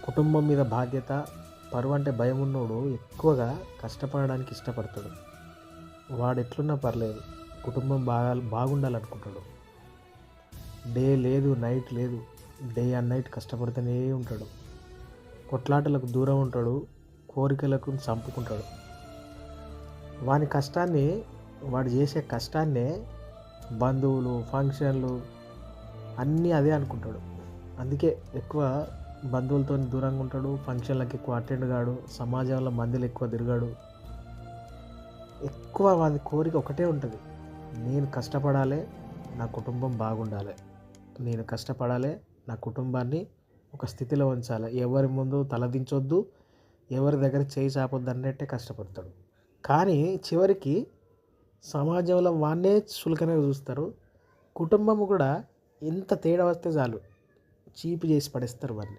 కుటుంబం మీద బాధ్యత, పరువంటే భయమున్నోడు ఎక్కువగా కష్టపడడానికి ఇష్టపడతాడు. వాడెట్లున్నా పర్లేదు. కుటుంబం బాగుండాలనుకుంటాడు. డే లేదు, నైట్ లేదు. డే అండ్ నైట్ కష్టపడుతూనే ఉంటాడు. కొట్లాటలకు దూరం ఉంటాడు. కోరికలకు చంపుకుంటాడు. వాని కష్టాన్ని వాడు చేసే కష్టాన్నే బంధువులు, ఫంక్షన్లు అన్నీ అదే అనుకుంటాడు. అందుకే ఎక్కువ బంధువులతో దూరంగా ఉంటాడు. ఫంక్షన్లకు ఎక్కువ అటెండ్ కాడు. సమాజంలో మందిలో ఎక్కువ తిరగాడు. ఎక్కువ వాని కోరిక ఒకటే ఉంటుంది. నేను కష్టపడాలి, నా కుటుంబం బాగుండాలి. నేను కష్టపడాలి, నా కుటుంబాన్ని ఒక స్థితిలో ఉంచాలి. ఎవరి ముందు తలదించొద్దు, ఎవరి దగ్గర చేయి చాపొద్దు అన్నట్టే కష్టపడతాడు. కానీ చివరికి సమాజంలో వాన్నే చులకనగా చూస్తారు. కుటుంబం కూడా ఎంత తేడా వస్తే చాలు చీపు చేసి పడేస్తారు వాడిని.